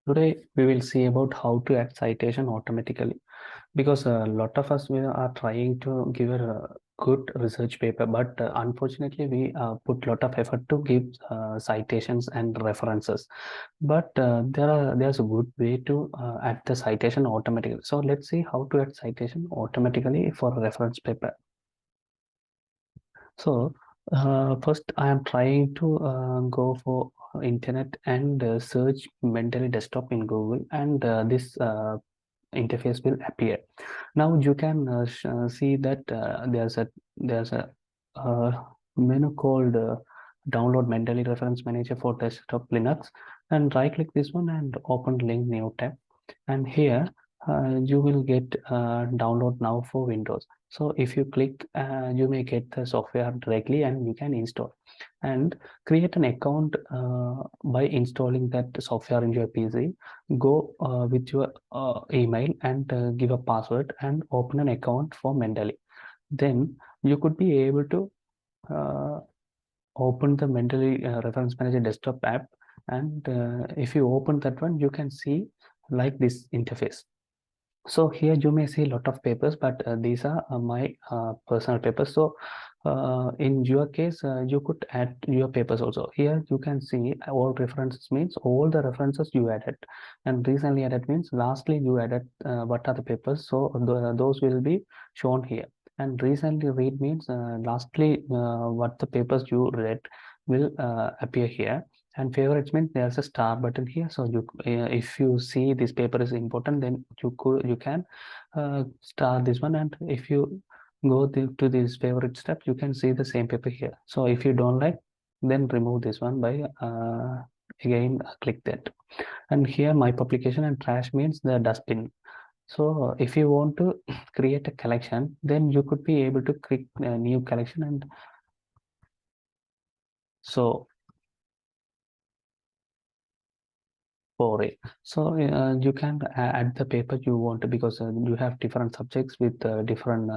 Today we will see about how to add citation automatically, because a lot of us we are trying to give a good research paper, but unfortunately we put lot of effort to give citations and references. But there's a good way to add the citation automatically. So let's see how to add citation automatically for a reference paper. So first I am trying to go for internet and search Mendeley desktop in Google, and this interface will appear. Now you can see that there's a uh, menu called download Mendeley reference manager for desktop Linux, and right click this one and open link new tab, and here you will get download now for Windows. So if you click, you may get the software directly and you can install and create an account by installing that software in your PC. Go with your email and give a password and open an account for Mendeley. Then you could be able to uh, open the Mendeley reference manager desktop app, and if you open that one you can see like this interface. So here you may see a lot of papers, but these are my personal papers. So in your case, you could add your papers also. Here you can see all references means all the references you added, and recently added means lastly you added what are the papers. So those will be shown here. And recently read means lastly what the papers you read will appear here. And favorites means there's a star button here. So you if you see this paper is important, then you can star this one, and if you go to this favorite step, you can see the same paper here. So if you don't like, then remove this one by again click that. And here my publication and trash means the dustbin. So if you want to create a collection, then you could be able to click a new collection, and so for it. So you can add the paper you want, because you have different subjects with different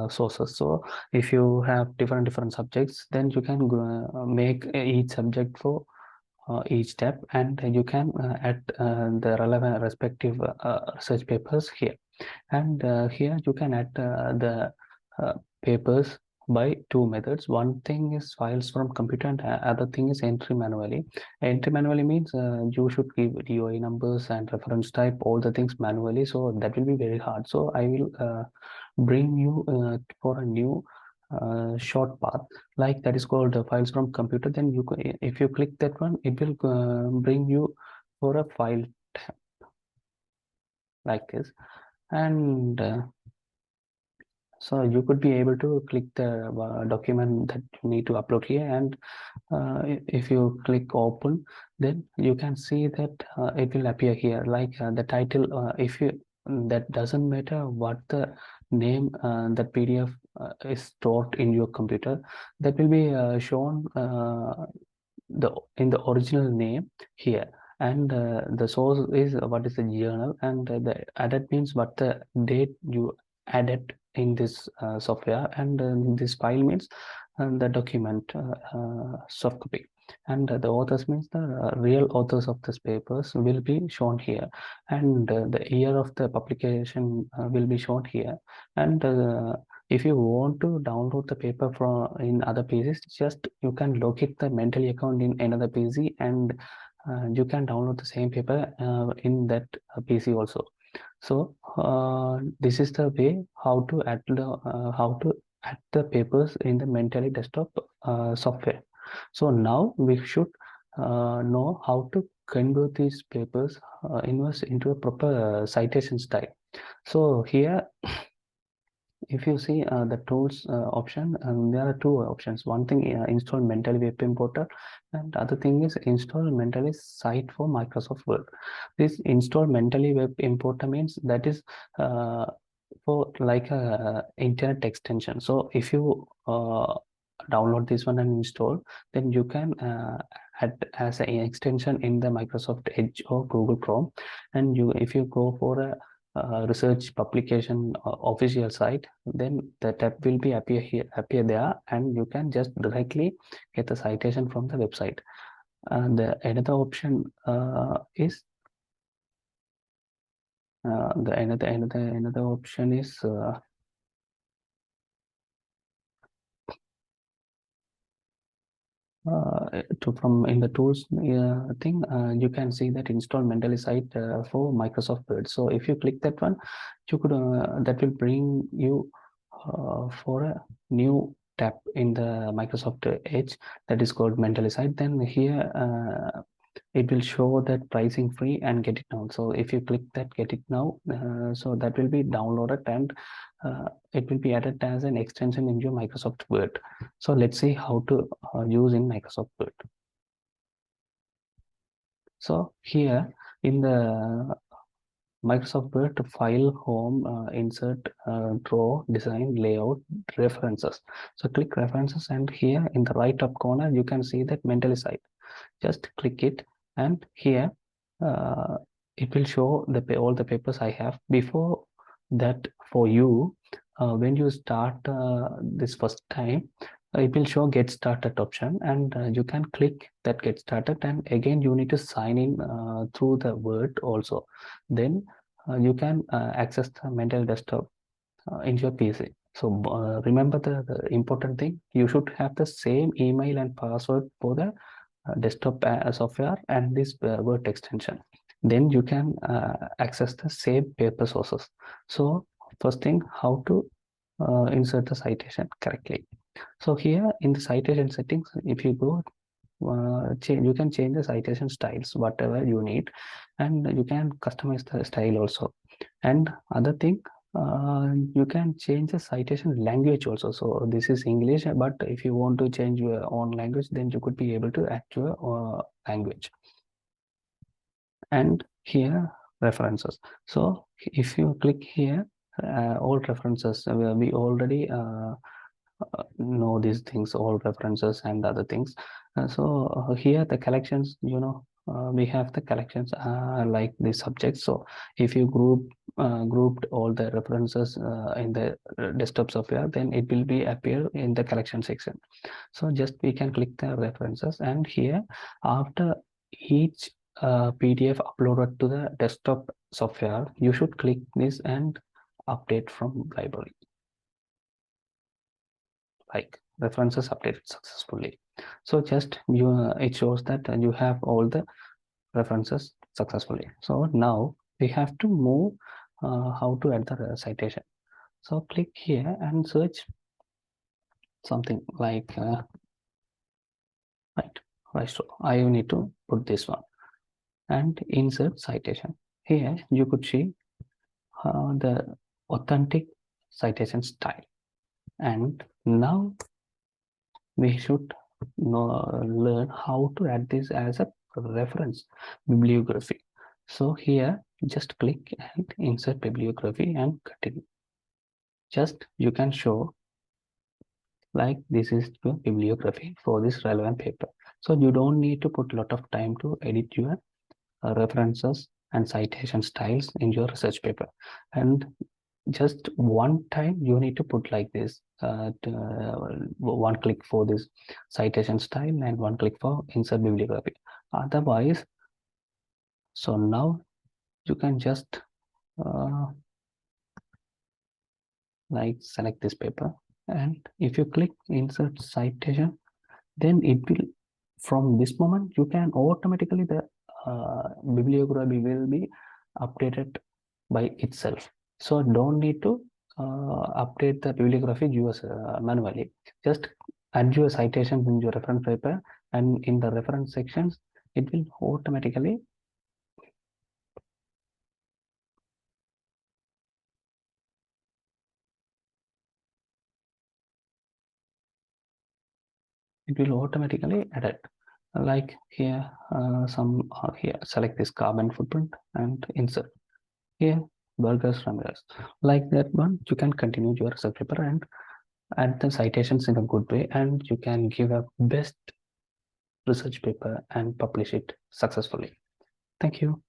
sources. So if you have different subjects, then you can make each subject for each step, and you can add the relevant respective research papers here. And here you can add the papers by two methods. One thing is files from computer, and other thing is entry manually. Entry manually means you should give DOI numbers and reference type, all the things manually, so that will be very hard. So I will bring you for a new short path, like that is called files from computer. Then you if you click that one, it will bring you for a file tab like this. And so you could be able to click the document that you need to upload here, and if you click open, then you can see that it will appear here like the title. If you that doesn't matter what the name that PDF is stored in your computer, that will be shown the in the original name here. And the source is what is the journal, and the added means what the date you added in this software, and this file means the document soft copy. And the authors means the real authors of these papers will be shown here, and the year of the publication will be shown here. And if you want to download the paper from in other PCs, just you can locate the Mendeley account in another PC, and you can download the same paper in that PC also. So this is the way how to add the papers in the Mendeley desktop software. So now we should know how to convert these papers into a proper citation style. So here if you see the tools option, there are two options. One thing, install Mendeley Web Importer, and other thing is install Mendeley site for Microsoft Word. This install Mendeley Web Importer means that is for like a internet extension. So if you download this one and install, then you can add as an extension in the Microsoft Edge or Google Chrome. And if you go for a research publication official site, then the tab will be appear there, and you can just directly get the citation from the website. And the another option is The another option is from in the tools thing, you can see that install Mendeley site for Microsoft Word. So if you click that one, you could that will bring you for a new tab in the Microsoft Edge that is called Mendeley site. Then here it will show that pricing free and get it now. So if you click that get it now, so that will be downloaded and it will be added as an extension in your Microsoft Word. So let's see how to use in Microsoft Word. So here in the Microsoft Word file home, insert, draw, design, layout, references. So click references and here in the right top corner you can see that Mendeley site. Just click it and here uh, it will show all the papers I have. Before that, for you, when you start this first time, it will show get started option and you can click that get started, and again you need to sign in through the Word also. Then you can access the Mental desktop in your PC. So remember the important thing, you should have the same email and password for the desktop software and this Word extension. Then you can access the same paper sources. So first thing, how to insert the citation correctly. So here in the citation settings, if you go you can change the citation styles whatever you need, and you can customize the style also. And other thing, you can change the citation language also. So this is English, but if you want to change your own language, then you could be able to add your language. And here references. So if you click here, all references, we already know these things, all references and other things. So here the collections, we have the collections like the subjects. So if you grouped all the references in the desktop software, then it will be appear in the collection section. So just we can click the references, and here after each PDF uploaded to the desktop software, you should click this and update from library, like references updated successfully. So just it shows that you have all the references successfully. So now we have to move how to add the citation. So click here and search something like right. So I need to put this one and insert citation. Here you could see the authentic citation style, and now we should learn how to add this as a reference bibliography. So here just click and insert bibliography and continue. Just you can show like this is your bibliography for this relevant paper. So you don't need to put a lot of time to edit your references and citation styles in your research paper. And just one time you need to put like this, one click for this citation style and one click for insert bibliography. Otherwise, so now you can just like select this paper, and if you click insert citation, then it will, from this moment you can automatically the bibliography will be updated by itself. So don't need to update the bibliography yours manually. Just add your citations in your reference paper, and in the reference sections it will automatically add it. Like here some here select this carbon footprint and insert here burgers Ramirez. Like that one you can continue your research paper and add the citations in a good way, and you can give a best research paper and publish it successfully. Thank you.